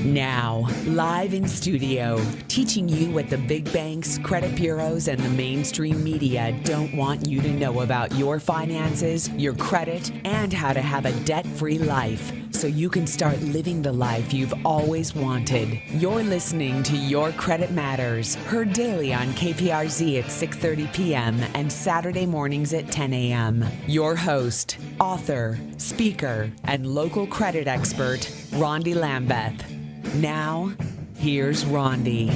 Now, live in studio, teaching you what the big banks, credit bureaus, and the mainstream media don't want you to know about your finances, your credit, and how to have a debt-free life so you can start living the life you've always wanted. You're listening to Your Credit Matters, heard daily on KPRZ at 6:30 p.m. and Saturday mornings at 10 a.m. Your host, author, speaker, and local credit expert, Rondi Lambeth. Now, here's Rondi.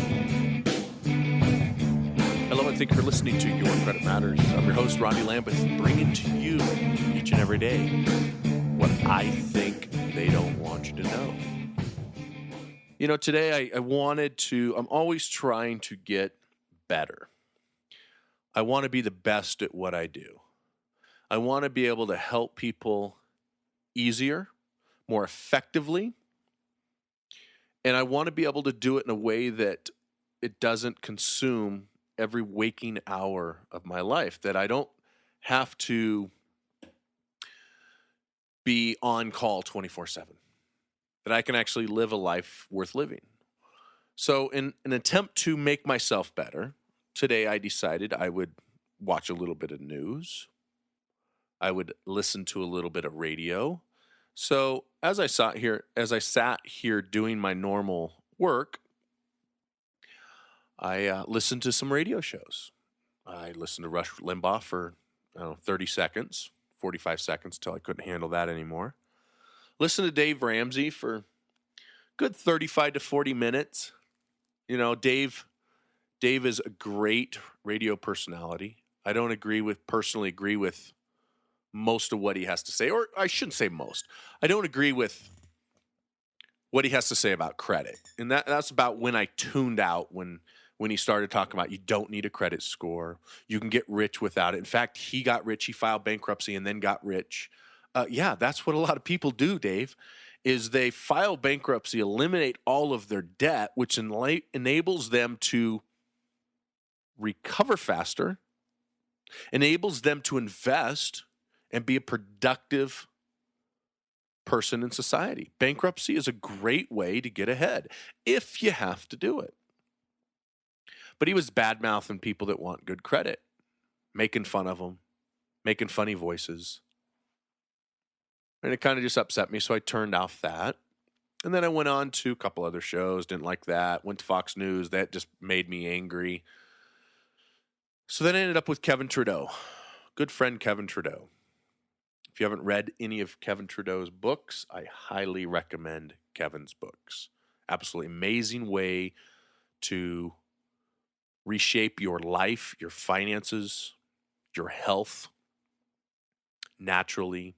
Hello, and thank you for listening to Your Credit Matters. I'm your host, Rondi Lambeth, bringing to you each and every day what I think they don't want you to know. You know, today I'm always trying to get better. I want to be the best at what I do. I want to be able to help people easier, more effectively, and I want to be able to do it in a way that it doesn't consume every waking hour of my life, that I don't have to be on call 24/7, that I can actually live a life worth living. So in an attempt to make myself better, today I decided I would watch a little bit of news. I would listen to a little bit of radio. So as I sat here doing my normal work, I listened to some radio shows. I listened to Rush Limbaugh for 30 seconds, 45 seconds till I couldn't handle that anymore. Listened to Dave Ramsey for good 35 to 40 minutes. You know, Dave is a great radio personality. I don't personally agree with most of what he has to say, or I shouldn't say most. I don't agree with what he has to say about credit. And that's about when I tuned out when he started talking about you don't need a credit score. You can get rich without it. In fact, he got rich. He filed bankruptcy and then got rich. Yeah, that's what a lot of people do, Dave, is they file bankruptcy, eliminate all of their debt, which enables them to recover faster, enables them to invest and be a productive person in society. Bankruptcy is a great way to get ahead if you have to do it. But he was bad-mouthing people that want good credit, making fun of them, making funny voices. And it kind of just upset me, so I turned off that. And then I went on to a couple other shows, didn't like that. Went to Fox News, that just made me angry. So then I ended up with Kevin Trudeau, good friend Kevin Trudeau. If you haven't read any of Kevin Trudeau's books, I highly recommend Kevin's books. Absolutely amazing way to reshape your life, your finances, your health naturally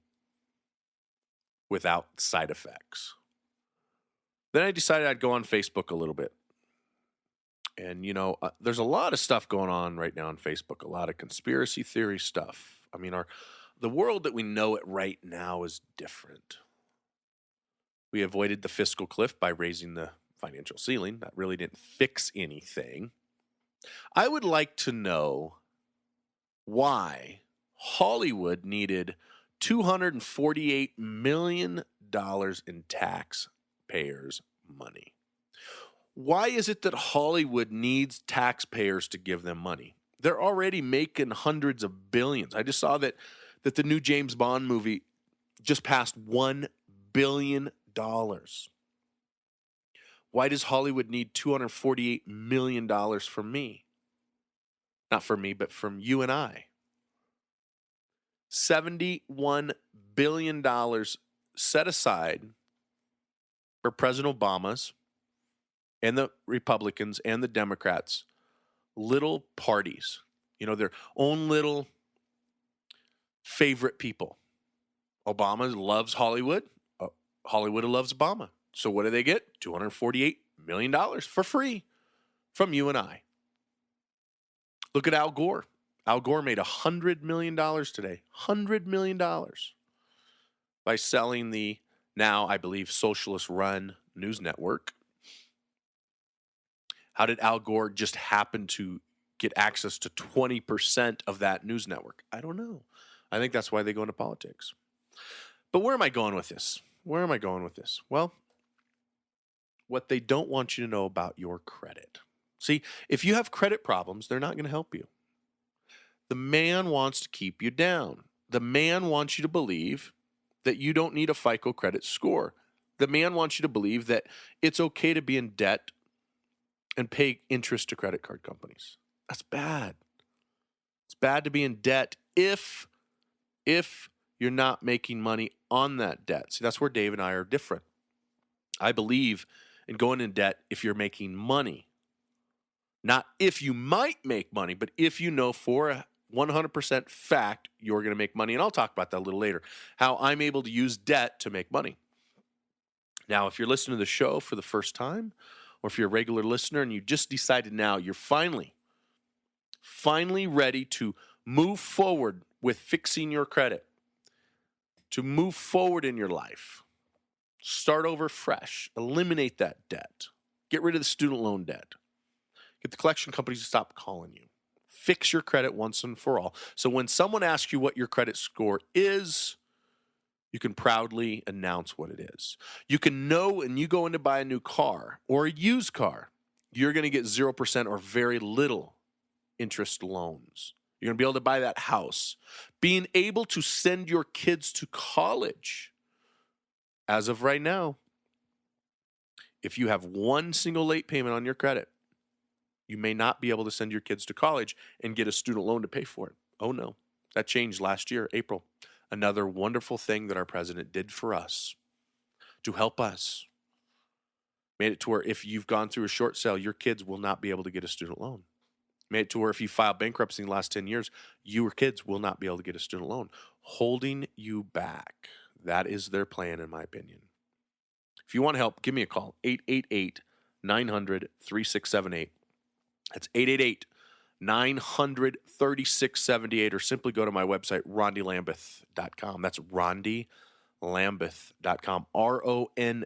without side effects. Then I decided I'd go on Facebook a little bit. And, there's a lot of stuff going on right now on Facebook, a lot of conspiracy theory stuff. I mean, the world that we know it right now is different. We avoided the fiscal cliff by raising the financial ceiling. That really didn't fix anything. I would like to know why Hollywood needed $248 million in taxpayers' money. Why is it that Hollywood needs taxpayers to give them money? They're already making hundreds of billions. I just saw that the new James Bond movie just passed $1 billion. Why does Hollywood need $248 million from me? Not from me, but from you and I. $71 billion set aside for President Obama's and the Republicans and the Democrats' little parties. Their own little favorite people. Obama loves Hollywood. Hollywood loves Obama. So what do they get? $248 million for free from you and I. Look at Al Gore. Al Gore made $100 million today. $100 million by selling the now, I believe, socialist-run news network. How did Al Gore just happen to get access to 20% of that news network? I don't know. I think that's why they go into politics. But where am I going with this? Well, what they don't want you to know about your credit. See, if you have credit problems, they're not going to help you. The man wants to keep you down. The man wants you to believe that you don't need a FICO credit score. The man wants you to believe that it's okay to be in debt and pay interest to credit card companies. That's bad. It's bad to be in debt if you're not making money on that debt. See, that's where Dave and I are different. I believe in going in debt if you're making money. Not if you might make money, but if you know for a 100% fact you're going to make money. And I'll talk about that a little later, how I'm able to use debt to make money. Now, if you're listening to the show for the first time, or if you're a regular listener and you just decided now you're finally ready to move forward with fixing your credit, to move forward in your life, start over fresh, eliminate that debt, get rid of the student loan debt, get the collection companies to stop calling you, fix your credit once and for all. So when someone asks you what your credit score is, you can proudly announce what it is. You can know when you go in to buy a new car or a used car, you're going to get 0% or very little interest loans. You're going to be able to buy that house. Being able to send your kids to college. As of right now, if you have one single late payment on your credit, you may not be able to send your kids to college and get a student loan to pay for it. Oh no, that changed last year, April. Another wonderful thing that our president did for us to help us. Made it to where if you've gone through a short sale, your kids will not be able to get a student loan. Made it to where if you file bankruptcy in the last 10 years, your kids will not be able to get a student loan. Holding you back. That is their plan, in my opinion. If you want help, give me a call. 888-900-3678. That's 888-900-3678, or simply go to my website, rondilambeth.com. That's rondilambeth.com. RONDILAMBETH.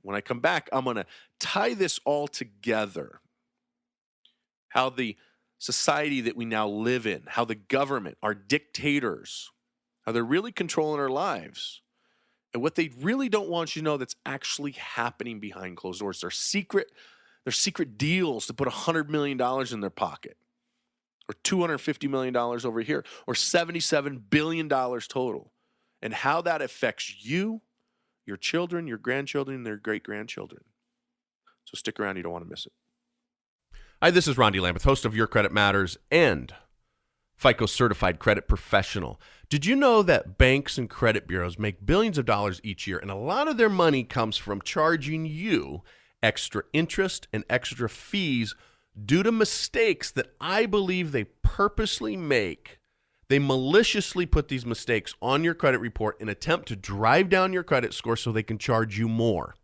When I come back, I'm going to tie this all together. How the society that we now live in, how the government, our dictators, how they're really controlling our lives. And what they really don't want you to know that's actually happening behind closed doors. Their secret deals to put $100 million in their pocket, or $250 million over here, or $77 billion total. And how that affects you, your children, your grandchildren, and their great-grandchildren. So stick around. You don't want to miss it. Hi, this is Rondi Lambeth, host of Your Credit Matters and FICO Certified Credit Professional. Did you know that banks and credit bureaus make billions of dollars each year, and a lot of their money comes from charging you extra interest and extra fees due to mistakes that I believe they purposely make? They maliciously put these mistakes on your credit report in an attempt to drive down your credit score so they can charge you more.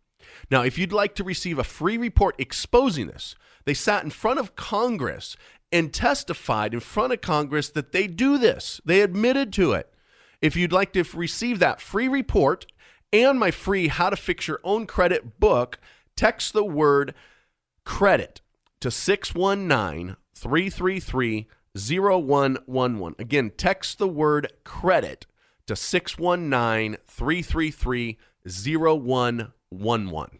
Now, if you'd like to receive a free report exposing this, they sat in front of Congress and testified in front of Congress that they do this. They admitted to it. If you'd like to receive that free report and my free How to Fix Your Own Credit book, text the word credit to 619-333-0111. Again, text the word credit to 619-333-0111.